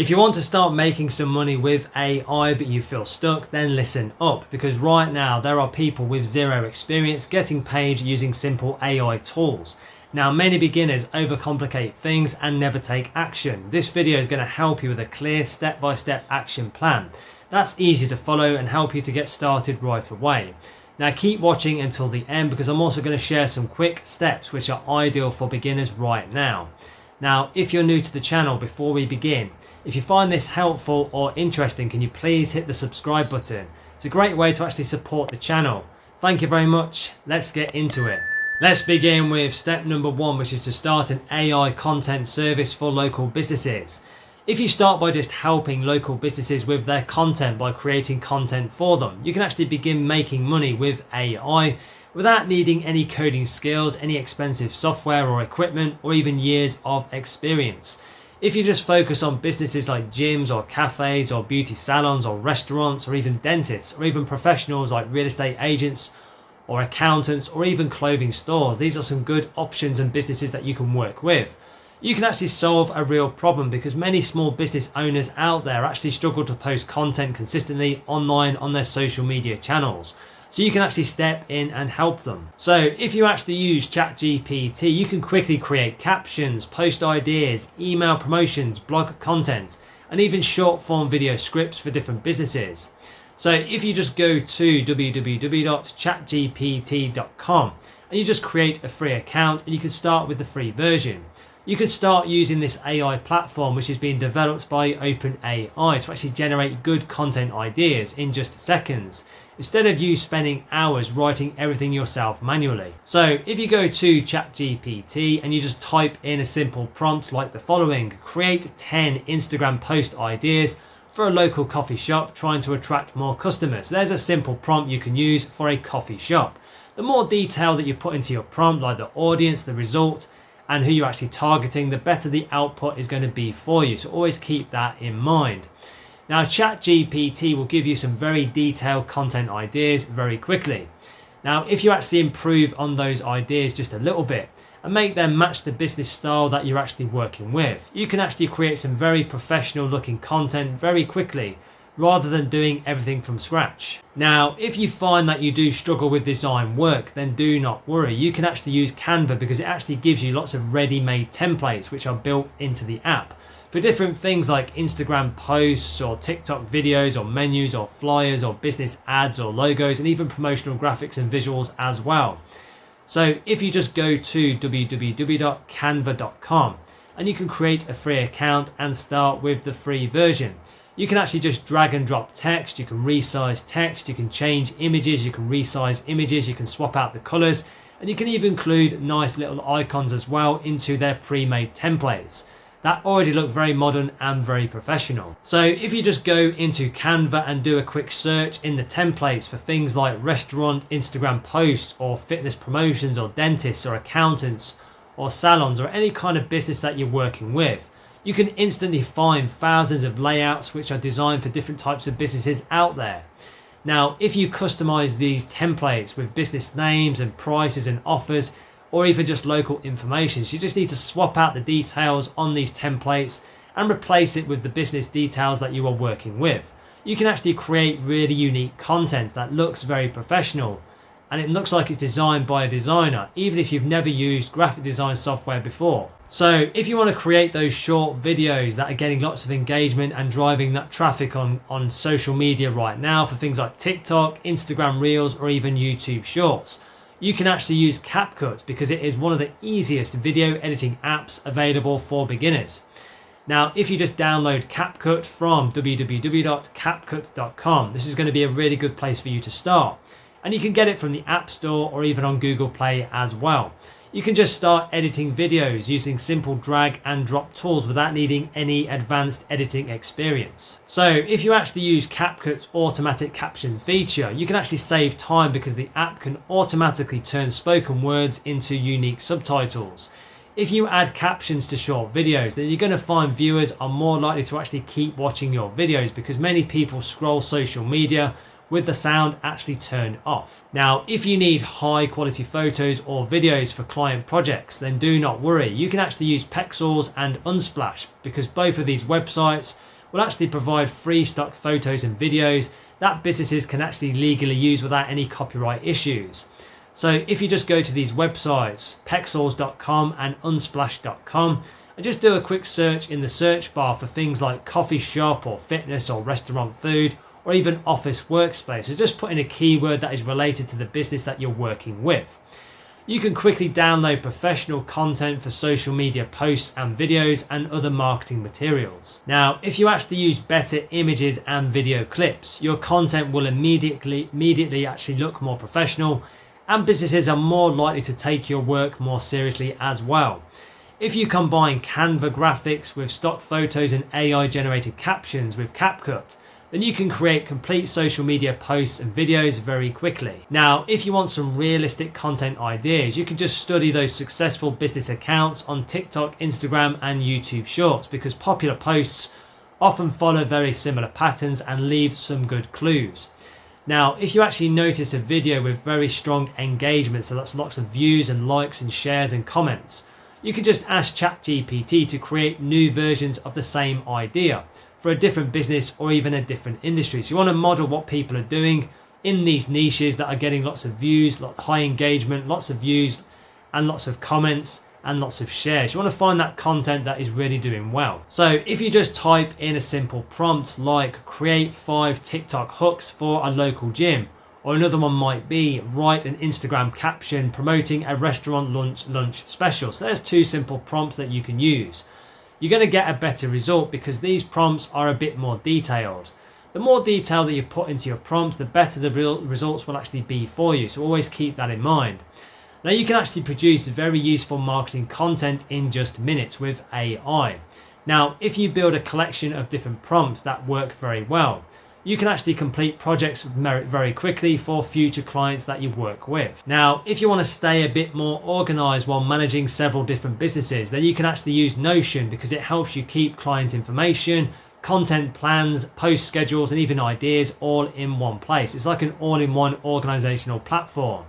If you want to start making some money with AI but you feel stuck, then listen up, because right now there are people with zero experience getting paid using simple AI tools. Now, many beginners overcomplicate things and never take action. This video is going to help you with a clear step-by-step action plan that's easy to follow and help you to get started right away. Now keep watching until the end, because I'm also going to share some quick steps which are ideal for beginners right now. Now, if you're new to the channel, before we begin, if you find this helpful or interesting, can you please hit the subscribe button? It's a great way to actually support the channel. Thank you very much. Let's get into it. Let's begin with step number 1, which is to start an AI content service for local businesses. If you start by just helping local businesses with their content by creating content for them, you can actually begin making money with AI without needing any coding skills, any expensive software or equipment, or even years of experience. If you just focus on businesses like gyms or cafes or beauty salons or restaurants or even dentists or even professionals like real estate agents or accountants or even clothing stores, these are some good options and businesses that you can work with. You can actually solve a real problem, because many small business owners out there actually struggle to post content consistently online on their social media channels. So you can actually step in and help them. So if you actually use ChatGPT, you can quickly create captions, post ideas, email promotions, blog content, and even short form video scripts for different businesses. So if you just go to www.chatgpt.com and you just create a free account, and you can start with the free version. You can start using this AI platform, which is being developed by OpenAI, to actually generate good content ideas in just seconds, instead of you spending hours writing everything yourself manually. So if you go to ChatGPT and you just type in a simple prompt like the following: create 10 Instagram post ideas for a local coffee shop trying to attract more customers. There's a simple prompt you can use for a coffee shop. The more detail that you put into your prompt, like the audience, the result, and who you're actually targeting, the better the output is going to be for you. So always keep that in mind. Now, ChatGPT will give you some very detailed content ideas very quickly. Now, if you actually improve on those ideas just a little bit and make them match the business style that you're actually working with, you can actually create some very professional looking content very quickly, rather than doing everything from scratch. Now, if you find that you do struggle with design work, then do not worry. You can actually use Canva, because it actually gives you lots of ready-made templates which are built into the app for different things like Instagram posts or TikTok videos or menus or flyers or business ads or logos, and even promotional graphics and visuals as well. So if you just go to www.canva.com and you can create a free account and start with the free version. You can actually just drag and drop text, you can resize text, you can change images, you can resize images, you can swap out the colors, and you can even include nice little icons as well into their pre-made templates that already look very modern and very professional. So if you just go into Canva and do a quick search in the templates for things like restaurant Instagram posts or fitness promotions or dentists or accountants or salons or any kind of business that you're working with, you can instantly find thousands of layouts which are designed for different types of businesses out there. Now, if you customize these templates with business names and prices and offers, or even just local information, so you just need to swap out the details on these templates and replace it with the business details that you are working with. You can actually create really unique content that looks very professional, and it looks like it's designed by a designer, even if you've never used graphic design software before. So if you want to create those short videos that are getting lots of engagement and driving that traffic on social media right now for things like TikTok, Instagram Reels, or even YouTube Shorts, you can actually use CapCut, because it is one of the easiest video editing apps available for beginners. Now, if you just download CapCut from www.capcut.com, this is going to be a really good place for you to start. And you can get it from the App Store or even on Google Play as well. You can just start editing videos using simple drag and drop tools without needing any advanced editing experience. So if you actually use CapCut's automatic caption feature, you can actually save time, because the app can automatically turn spoken words into unique subtitles. If you add captions to short videos, then you're going to find viewers are more likely to actually keep watching your videos, because many people scroll social media with the sound actually turned off. Now, if you need high quality photos or videos for client projects, then do not worry. You can actually use Pexels and Unsplash, because both of these websites will actually provide free stock photos and videos that businesses can actually legally use without any copyright issues. So if you just go to these websites, pexels.com and unsplash.com, and just do a quick search in the search bar for things like coffee shop or fitness or restaurant food or even office workspace, so just put in a keyword that is related to the business that you're working with. You can quickly download professional content for social media posts and videos and other marketing materials. Now, if you actually use better images and video clips, your content will immediately actually look more professional, and businesses are more likely to take your work more seriously as well. If you combine Canva graphics with stock photos and AI generated captions with CapCut, then you can create complete social media posts and videos very quickly. Now, if you want some realistic content ideas, you can just study those successful business accounts on TikTok, Instagram, and YouTube Shorts, because popular posts often follow very similar patterns and leave some good clues. Now, if you actually notice a video with very strong engagement, so that's lots of views and likes and shares and comments, you can just ask ChatGPT to create new versions of the same idea for a different business or even a different industry. So you want to model what people are doing in these niches that are getting lots of views, high engagement, lots of views and lots of comments and lots of shares. You want to find that content that is really doing well. So if you just type in a simple prompt like create 5 TikTok hooks for a local gym, or another one might be write an Instagram caption promoting a restaurant lunch special. So there's 2 simple prompts that you can use. You're going to get a better result because these prompts are a bit more detailed. The more detail that you put into your prompts, the better the results will actually be for you. So always keep that in mind. Now you can actually produce very useful marketing content in just minutes with AI. Now, if you build a collection of different prompts that work very well, you can actually complete projects very quickly for future clients that you work with. Now, if you want to stay a bit more organized while managing several different businesses, then you can actually use Notion because it helps you keep client information, content plans, post schedules, and even ideas all in one place. It's like an all-in-one organizational platform.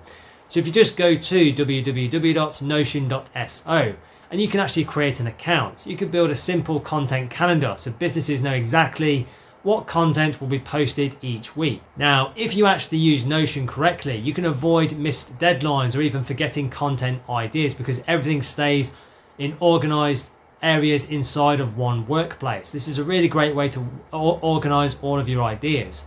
So if you just go to www.notion.so, and you can actually create an account. You can build a simple content calendar so businesses know exactly what content will be posted each week. Now, if you actually use Notion correctly, you can avoid missed deadlines or even forgetting content ideas because everything stays in organized areas inside of one workplace. This is a really great way to organize all of your ideas.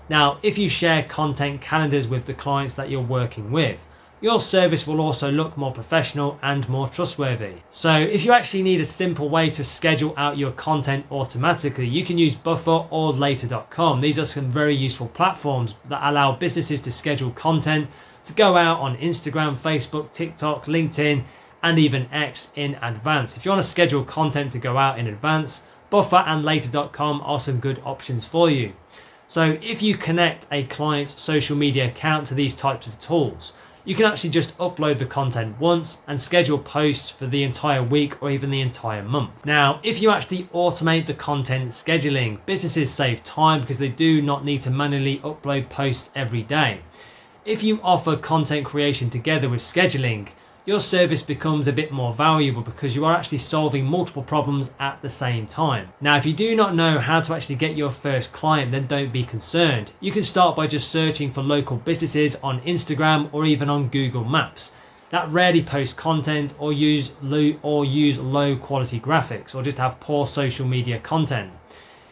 Now, if you share content calendars with the clients that you're working with, your service will also look more professional and more trustworthy. So if you actually need a simple way to schedule out your content automatically, you can use Buffer or Later.com. These are some very useful platforms that allow businesses to schedule content to go out on Instagram, Facebook, TikTok, LinkedIn, and even X in advance. If you want to schedule content to go out in advance, Buffer and Later.com are some good options for you. So if you connect a client's social media account to these types of tools, you can actually just upload the content once and schedule posts for the entire week or even the entire month. Now, if you actually automate the content scheduling, businesses save time because they do not need to manually upload posts every day. If you offer content creation together with scheduling, your service becomes a bit more valuable because you are actually solving multiple problems at the same time. Now, if you do not know how to actually get your first client, then don't be concerned. You can start by just searching for local businesses on Instagram or even on Google Maps that rarely post content or use low quality graphics or just have poor social media content.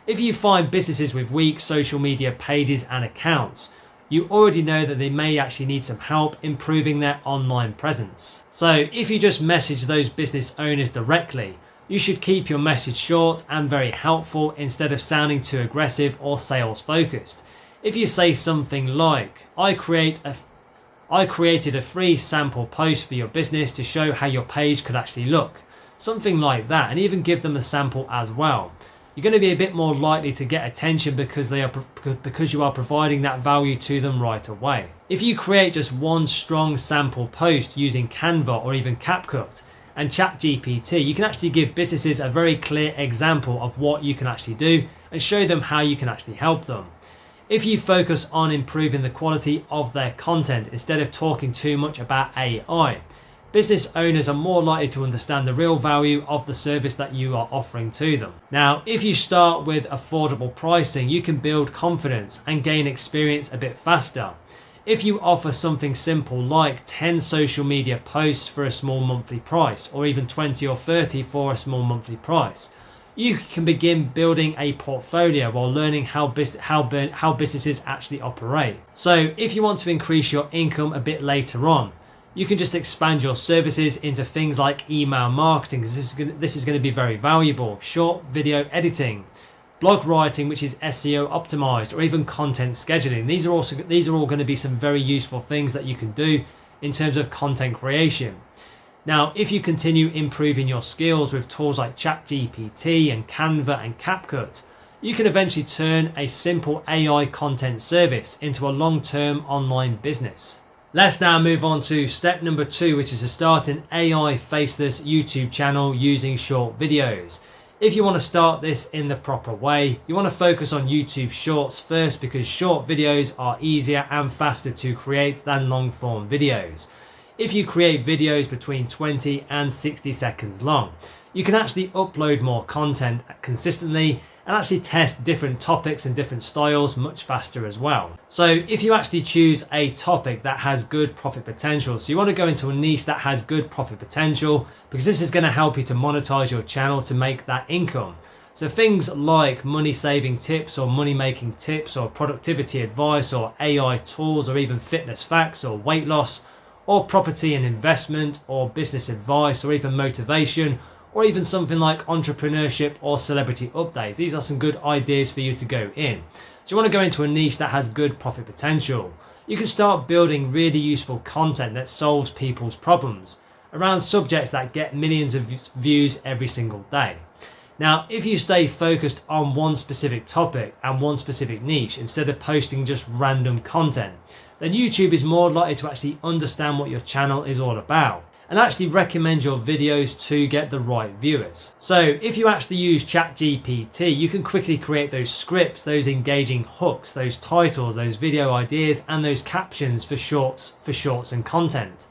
If you find businesses with weak social media pages and accounts, you already know that they may actually need some help improving their online presence. So if you just message those business owners directly, you should keep your message short and very helpful instead of sounding too aggressive or sales focused. If you say something like, I created a free sample post for your business to show how your page could actually look, something like that, and even give them a sample as well, you're going to be a bit more likely to get attention because you are providing that value to them right away. If you create just one strong sample post using Canva or even CapCut and ChatGPT, you can actually give businesses a very clear example of what you can actually do and show them how you can actually help them. If you focus on improving the quality of their content instead of talking too much about AI, business owners are more likely to understand the real value of the service that you are offering to them. Now, if you start with affordable pricing, you can build confidence and gain experience a bit faster. If you offer something simple like 10 social media posts for a small monthly price, or even 20 or 30 for a small monthly price, you can begin building a portfolio while learning how businesses actually operate. So if you want to increase your income a bit later on, you can just expand your services into things like email marketing. This is going to be very valuable. Short video editing, blog writing, which is SEO optimized, or even content scheduling. These are all going to be some very useful things that you can do in terms of content creation. Now, if you continue improving your skills with tools like ChatGPT and Canva and CapCut, you can eventually turn a simple AI content service into a long-term online business. Let's now move on to step number 2, which is to start an AI faceless YouTube channel using short videos. If you want to start this in the proper way, you want to focus on YouTube Shorts first, because short videos are easier and faster to create than long form videos. If you create videos between 20 and 60 seconds long, you can actually upload more content consistently and actually test different topics and different styles much faster as well. So if you actually choose a topic that has good profit potential, so you want to go into a niche that has good profit potential, because this is going to help you to monetize your channel to make that income. So things like money saving tips or money making tips or productivity advice or AI tools or even fitness facts or weight loss, or property and investment, or business advice, or even motivation, or even something like entrepreneurship or celebrity updates. These are some good ideas for you to go in. So you want to go into a niche that has good profit potential. You can start building really useful content that solves people's problems around subjects that get millions of views every single day. Now, if you stay focused on one specific topic and one specific niche instead of posting just random content, then YouTube is more likely to actually understand what your channel is all about and actually recommend your videos to get the right viewers. So if you actually use ChatGPT, you can quickly create those scripts, those engaging hooks, those titles, those video ideas, and those captions for shorts and content.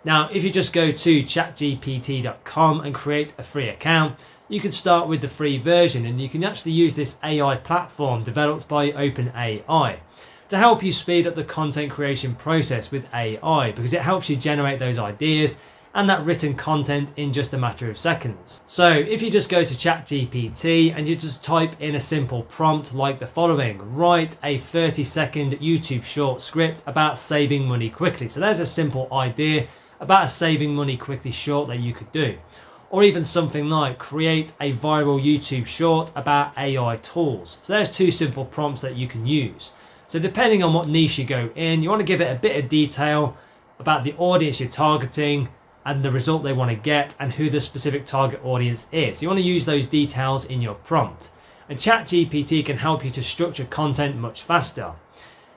Now, if you just go to chatgpt.com and create a free account, you can start with the free version, and you can actually use this AI platform developed by OpenAI to help you speed up the content creation process with AI, because it helps you generate those ideas and that written content in just a matter of seconds. So if you just go to ChatGPT and you just type in a simple prompt like the following: write a 30-second YouTube short script about saving money quickly. So there's a simple idea about a saving money quickly short that you could do. Or even something like create a viral YouTube short about AI tools. So there's 2 simple prompts that you can use. So depending on what niche you go in, you want to give it a bit of detail about the audience you're targeting and the result they want to get and who the specific target audience is. You want to use those details in your prompt. And ChatGPT can help you to structure content much faster.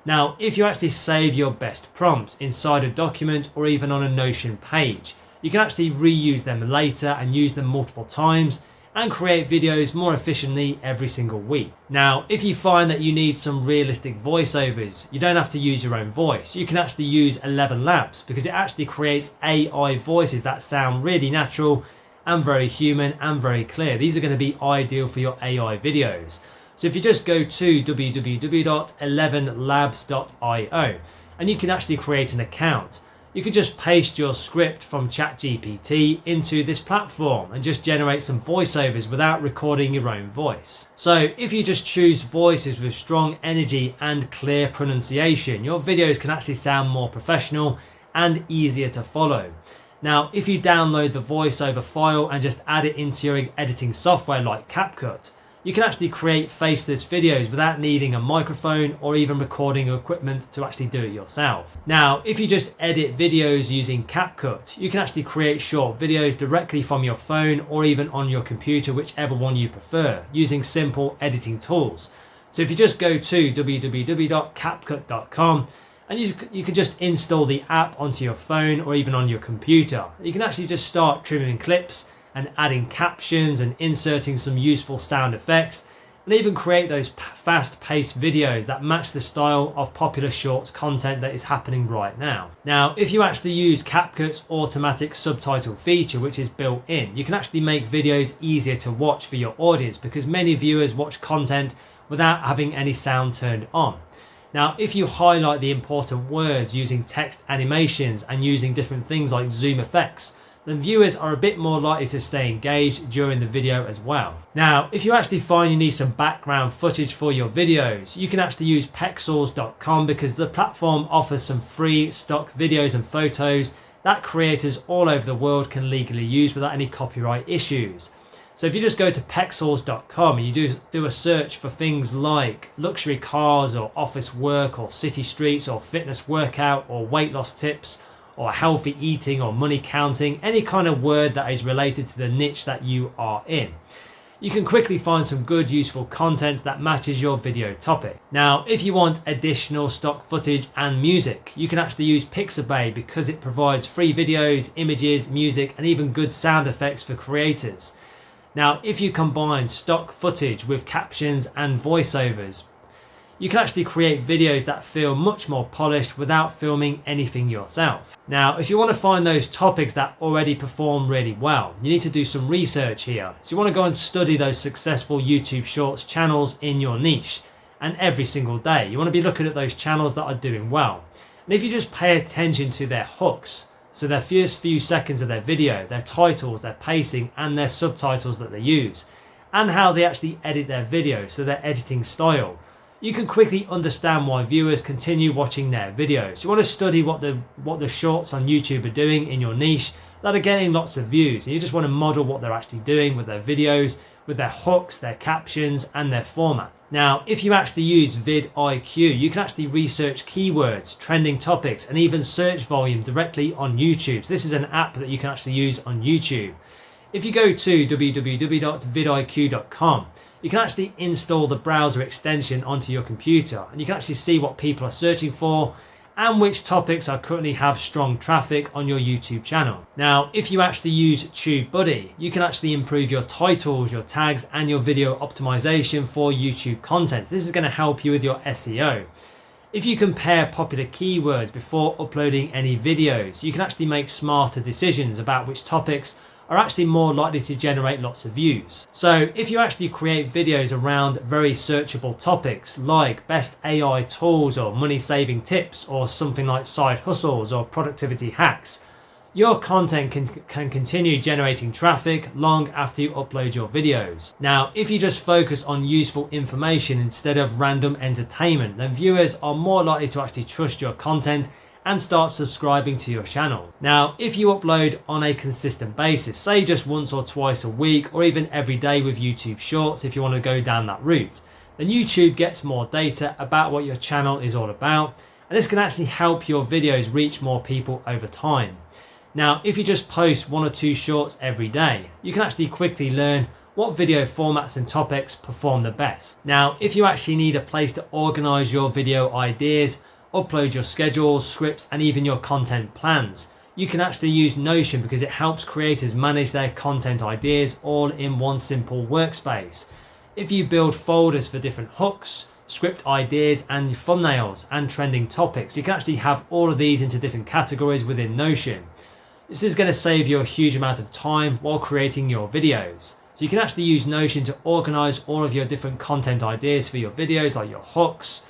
Now, if you actually save your best prompts inside a document or even on a Notion page, you can actually reuse them later and use them multiple times and create videos more efficiently every single week. Now, if you find that you need some realistic voiceovers, you don't have to use your own voice. You can actually use 11 Labs, because it actually creates AI voices that sound really natural and very human and very clear. These are going to be ideal for your AI videos. So if you just go to www.11labs.io and you can actually create an account, you can just paste your script from ChatGPT into this platform and just generate some voiceovers without recording your own voice. So if you just choose voices with strong energy and clear pronunciation, your videos can actually sound more professional and easier to follow. Now, if you download the voiceover file and just add it into your editing software like CapCut, you can actually create faceless videos without needing a microphone or even recording equipment to actually do it yourself. Now, if you just edit videos using CapCut, you can actually create short videos directly from your phone or even on your computer, whichever one you prefer, using simple editing tools. So if you just go to www.capcut.com and you can just install the app onto your phone or even on your computer, you can actually just start trimming clips and adding captions and inserting some useful sound effects and even create those fast-paced videos that match the style of popular shorts content that is happening right now. Now, if you actually use CapCut's automatic subtitle feature, which is built in, you can actually make videos easier to watch for your audience because many viewers watch content without having any sound turned on. Now, if you highlight the important words using text animations and using different things like zoom effects, then viewers are a bit more likely to stay engaged during the video as well. Now, if you actually find you need some background footage for your videos, you can actually use pexels.com because the platform offers some free stock videos and photos that creators all over the world can legally use without any copyright issues. So if you just go to pexels.com and you do a search for things like luxury cars or office work or city streets or fitness workout or weight loss tips or healthy eating or money counting, any kind of word that is related to the niche that you are in, you can quickly find some good useful content that matches your video topic. Now, if you want additional stock footage and music, you can actually use Pixabay because it provides free videos, images, music, and even good sound effects for creators. Now, if you combine stock footage with captions and voiceovers, you can actually create videos that feel much more polished without filming anything yourself. Now, if you want to find those topics that already perform really well, you need to do some research here. So you want to go and study those successful YouTube Shorts channels in your niche, and every single day. You want to be looking at those channels that are doing well. And if you just pay attention to their hooks, so their first few seconds of their video, their titles, their pacing, and their subtitles that they use, and how they actually edit their videos, so their editing style, you can quickly understand why viewers continue watching their videos. You want to study what the shorts on YouTube are doing in your niche that are getting lots of views, and you just want to model what they're actually doing with their videos, with their hooks, their captions, and their format. Now, if you actually use vidIQ, you can actually research keywords, trending topics, and even search volume directly on YouTube. So this is an app that you can actually use on YouTube. If you go to www.vidiq.com, you can actually install the browser extension onto your computer, and you can actually see what people are searching for and which topics are currently have strong traffic on your YouTube channel. Now, if you actually use TubeBuddy, you can actually improve your titles, your tags, and your video optimization for YouTube content. This is going to help you with your SEO. If you compare popular keywords before uploading any videos, you can actually make smarter decisions about which topics are actually more likely to generate lots of views. So if you actually create videos around very searchable topics like best AI tools or money saving tips or something like side hustles or productivity hacks, your content can continue generating traffic long after you upload your videos. Now, if you just focus on useful information instead of random entertainment, then viewers are more likely to actually trust your content and start subscribing to your channel. Now, if you upload on a consistent basis, say just once or twice a week, or even every day with YouTube Shorts, if you want to go down that route, then YouTube gets more data about what your channel is all about, and this can actually help your videos reach more people over time. Now, if you just post 1 or 2 shorts every day, you can actually quickly learn what video formats and topics perform the best. Now, if you actually need a place to organize your video ideas, upload your schedules, scripts, and even your content plans, you can actually use Notion because it helps creators manage their content ideas all in one simple workspace. If you build folders for different hooks, script ideas, and thumbnails and trending topics, you can actually have all of these into different categories within Notion. This is going to save you a huge amount of time while creating your videos. So you can actually use Notion to organize all of your different content ideas for your videos, like your hooks,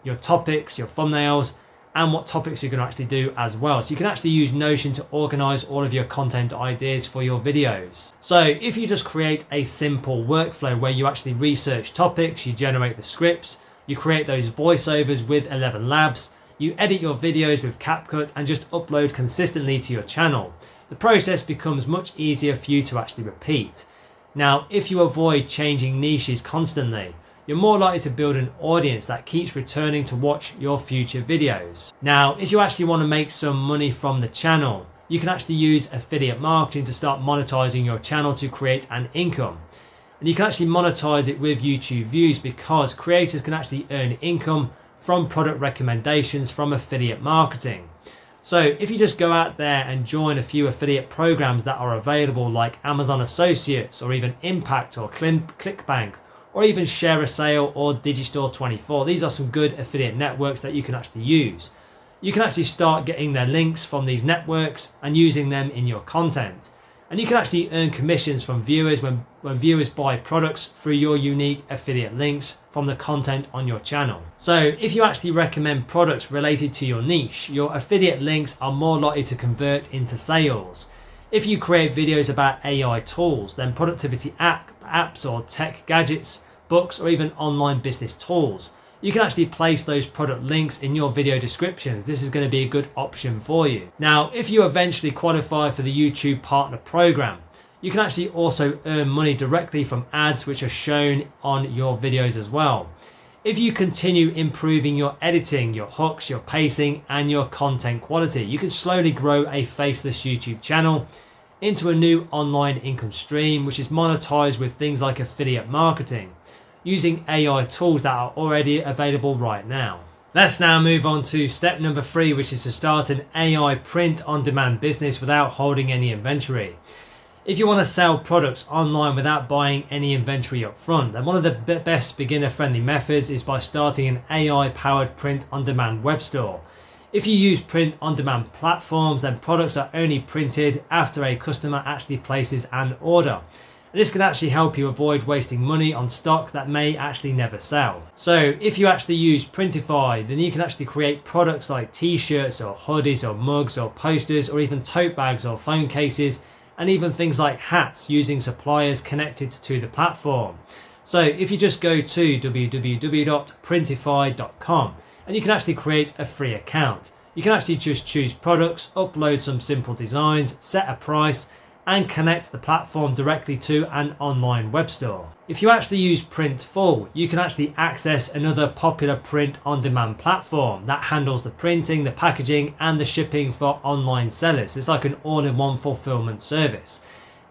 your topics, your thumbnails, and what topics you're going to actually do as well. So you can actually use Notion to organize all of your content ideas for your videos. So if you just create a simple workflow where you actually research topics, you generate the scripts, you create those voiceovers with 11 Labs, you edit your videos with CapCut, and just upload consistently to your channel, the process becomes much easier for you to actually repeat. Now, if you avoid changing niches constantly, you're more likely to build an audience that keeps returning to watch your future videos. Now, if you actually want to make some money from the channel, you can actually use affiliate marketing to start monetizing your channel to create an income. And you can actually monetize it with YouTube views because creators can actually earn income from product recommendations from affiliate marketing. So if you just go out there and join a few affiliate programs that are available like Amazon Associates or even Impact or ClickBank, or even Share a Sale or Digistore 24. These are some good affiliate networks that you can actually use. You can actually start getting their links from these networks and using them in your content. And you can actually earn commissions from viewers when viewers buy products through your unique affiliate links from the content on your channel. So if you actually recommend products related to your niche, your affiliate links are more likely to convert into sales. If you create videos about AI tools, then productivity apps or tech gadgets, books, or even online business tools, you can actually place those product links in your video descriptions. This is going to be a good option for you. Now, if you eventually qualify for the YouTube Partner Program, you can actually also earn money directly from ads which are shown on your videos as well. If you continue improving your editing, your hooks, your pacing, and your content quality, you can slowly grow a faceless YouTube channel into a new online income stream, which is monetized with things like affiliate marketing, using AI tools that are already available right now. Let's now move on to step number 3, which is to start an AI print-on-demand business without holding any inventory. If you want to sell products online without buying any inventory up front, then one of the best beginner-friendly methods is by starting an AI-powered print-on-demand web store. If you use print-on-demand platforms, then products are only printed after a customer actually places an order. This can actually help you avoid wasting money on stock that may actually never sell. So if you actually use Printify, then you can actually create products like t-shirts or hoodies or mugs or posters or even tote bags or phone cases, and even things like hats using suppliers connected to the platform. So if you just go to www.printify.com, and you can actually create a free account. You can actually just choose products, upload some simple designs, set a price, and connect the platform directly to an online web store. If you actually use Printful, you can actually access another popular print-on-demand platform that handles the printing, the packaging, and the shipping for online sellers. It's like an all-in-one fulfillment service.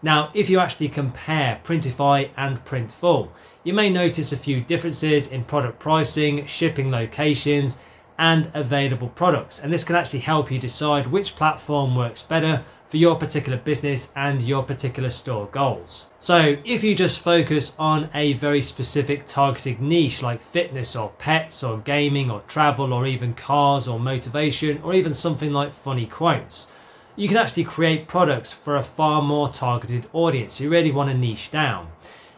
Now, if you actually compare Printify and Printful, you may notice a few differences in product pricing, shipping locations, and available products. And this can actually help you decide which platform works better for your particular business and your particular store goals. So if you just focus on a very specific targeted niche like fitness or pets or gaming or travel or even cars or motivation or even something like funny quotes, you can actually create products for a far more targeted audience. You really want to niche down.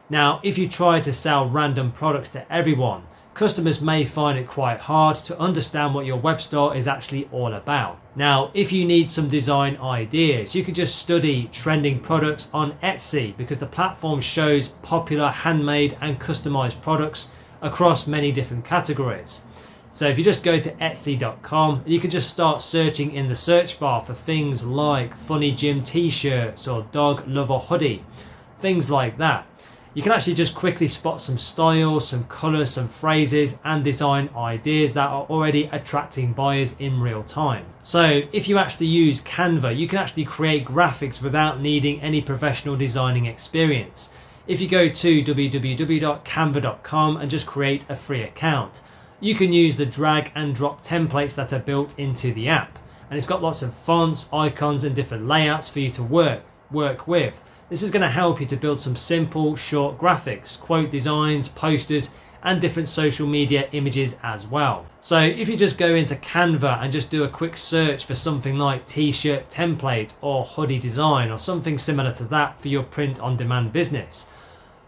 Now, if you try to sell random products to everyone, customers may find it quite hard to understand what your web store is actually all about. Now, if you need some design ideas, you can just study trending products on Etsy, because the platform shows popular handmade and customized products across many different categories. So if you just go to etsy.com, you can just start searching in the search bar for things like funny gym t-shirts or dog lover hoodie, things like that. You can actually just quickly spot some styles, some colors, some phrases, and design ideas that are already attracting buyers in real time. So if you actually use Canva, you can actually create graphics without needing any professional designing experience. If you go to www.canva.com and just create a free account, you can use the drag and drop templates that are built into the app. And it's got lots of fonts, icons, and different layouts for you to work with. This is going to help you to build some simple, short graphics, quote designs, posters, and different social media images as well. So if you just go into Canva and just do a quick search for something like t-shirt template or hoodie design or something similar to that for your print-on-demand business,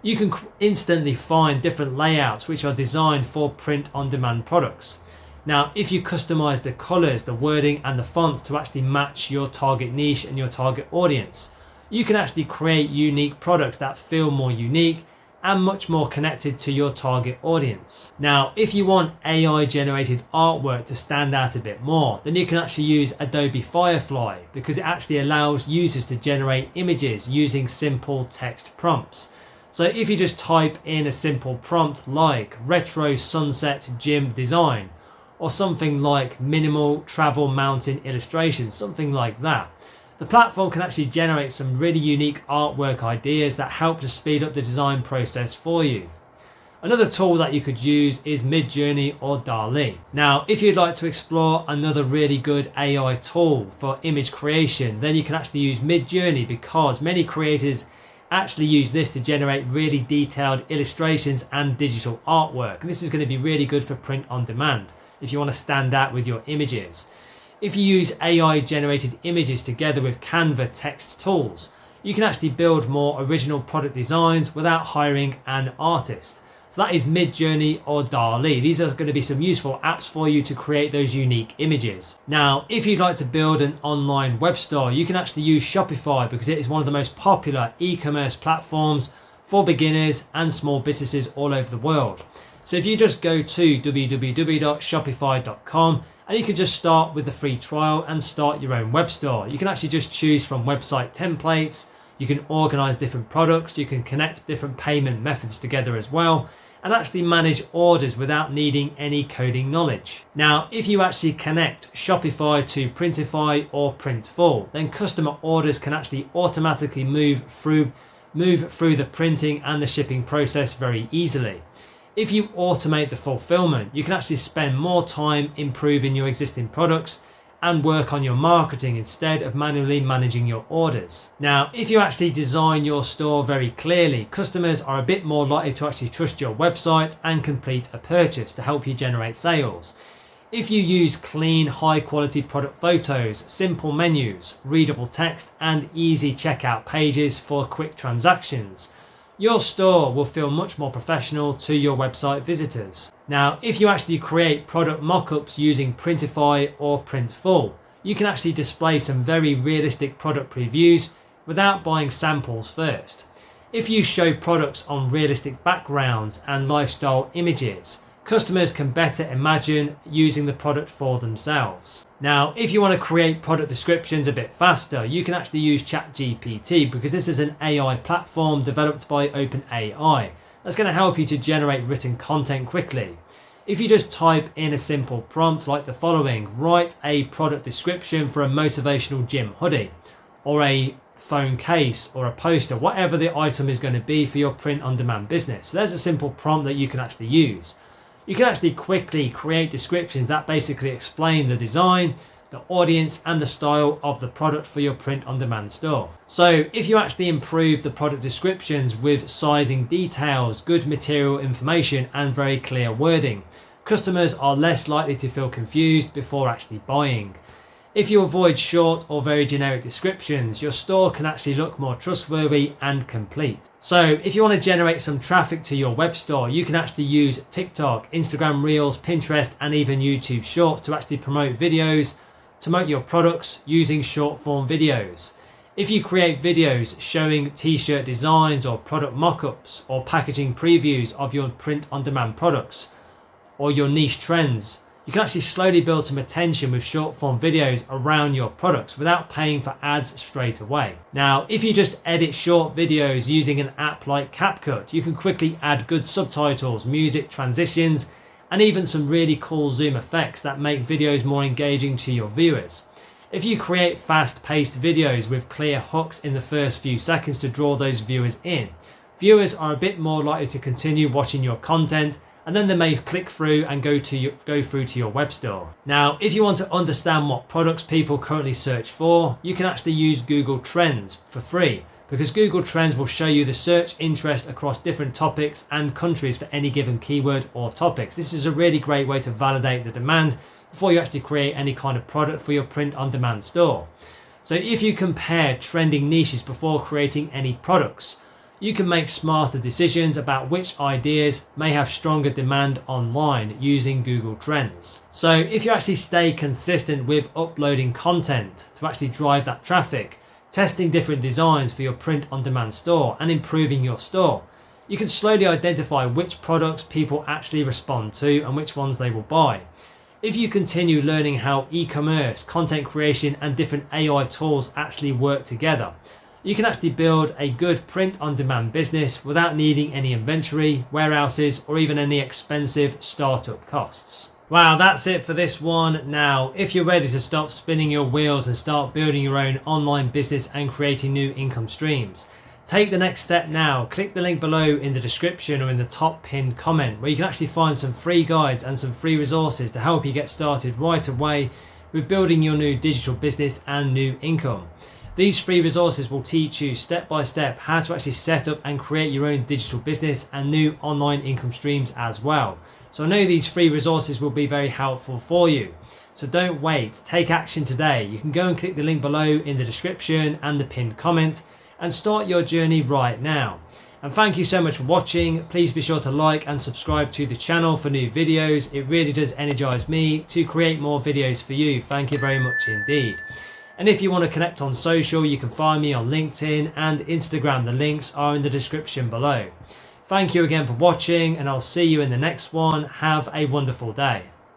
you can instantly find different layouts which are designed for print-on-demand products. Now, if you customize the colors, the wording, and the fonts to actually match your target niche and your target audience, you can actually create unique products that feel more unique and much more connected to your target audience. Now, if you want AI generated artwork to stand out a bit more, then you can actually use Adobe Firefly, because it actually allows users to generate images using simple text prompts. So if you just type in a simple prompt like retro sunset gym design, or something like minimal travel mountain illustrations, something like that, the platform can actually generate some really unique artwork ideas that help to speed up the design process for you. Another tool that you could use is Midjourney or DALL-E. Now, if you'd like to explore another really good AI tool for image creation, then you can actually use Midjourney, because many creators actually use this to generate really detailed illustrations and digital artwork. And this is going to be really good for print on demand if you want to stand out with your images. If you use AI generated images together with Canva text tools, you can actually build more original product designs without hiring an artist. So that is Midjourney or DALL-E. These are going to be some useful apps for you to create those unique images. Now, if you'd like to build an online web store, you can actually use Shopify because it is one of the most popular e-commerce platforms for beginners and small businesses all over the world. So if you just go to www.shopify.com and you can just start with the free trial and start your own web store. You can actually just choose from website templates, you can organize different products, you can connect different payment methods together as well, and actually manage orders without needing any coding knowledge. Now, if you actually connect Shopify to Printify or Printful, then customer orders can actually automatically move through the printing and the shipping process very easily. If you automate the fulfillment, you can actually spend more time improving your existing products and work on your marketing instead of manually managing your orders. Now, if you actually design your store very clearly, customers are a bit more likely to actually trust your website and complete a purchase to help you generate sales. If you use clean, high quality product photos, simple menus, readable text, and easy checkout pages for quick transactions, your store will feel much more professional to your website visitors. Now, if you actually create product mock-ups using Printify or Printful, you can actually display some very realistic product previews without buying samples first. If you show products on realistic backgrounds and lifestyle images, customers can better imagine using the product for themselves. Now, if you want to create product descriptions a bit faster, you can actually use ChatGPT because this is an AI platform developed by OpenAI that's going to help you to generate written content quickly. If you just type in a simple prompt like the following: write a product description for a motivational gym hoodie, or a phone case, or a poster, whatever the item is going to be for your print on demand business. So there's a simple prompt that you can actually use. You can actually quickly create descriptions that basically explain the design, the audience, and the style of the product for your print on demand store. So if you actually improve the product descriptions with sizing details, good material information, and very clear wording, customers are less likely to feel confused before actually buying. If you avoid short or very generic descriptions, your store can actually look more trustworthy and complete. So if you want to generate some traffic to your web store, you can actually use TikTok, Instagram Reels, Pinterest, and even YouTube Shorts to actually promote videos, promote your products using short form videos. If you create videos showing t-shirt designs or product mock-ups or packaging previews of your print on demand products or your niche trends, you can actually slowly build some attention with short form videos around your products without paying for ads straight away. Now, if you just edit short videos using an app like CapCut, you can quickly add good subtitles, music, transitions, and even some really cool zoom effects that make videos more engaging to your viewers. If you create fast-paced videos with clear hooks in the first few seconds to draw those viewers in, viewers are a bit more likely to continue watching your content, and then they may click through and go through to your web store. Now, if you want to understand what products people currently search for, you can actually use Google Trends for free, because Google Trends will show you the search interest across different topics and countries for any given keyword or topics. This is a really great way to validate the demand before you actually create any kind of product for your print on demand store. So if you compare trending niches before creating any products, you can make smarter decisions about which ideas may have stronger demand online using Google Trends. So if you actually stay consistent with uploading content to actually drive that traffic, testing different designs for your print on demand store, and improving your store, you can slowly identify which products people actually respond to and which ones they will buy. If you continue learning how e-commerce, content creation, and different AI tools actually work together, you can actually build a good print on demand business without needing any inventory, warehouses, or even any expensive startup costs. Wow, that's it for this one. Now, if you're ready to stop spinning your wheels and start building your own online business and creating new income streams, take the next step now. Click the link below in the description or in the top pinned comment where you can actually find some free guides and some free resources to help you get started right away with building your new digital business and new income. These free resources will teach you step by step how to actually set up and create your own digital business and new online income streams as well. So I know these free resources will be very helpful for you. So don't wait, take action today. You can go and click the link below in the description and the pinned comment and start your journey right now. And thank you so much for watching. Please be sure to like and subscribe to the channel for new videos. It really does energize me to create more videos for you. Thank you very much indeed. And if you want to connect on social, you can find me on LinkedIn and Instagram. The links are in the description below. Thank you again for watching, and I'll see you in the next one. Have a wonderful day.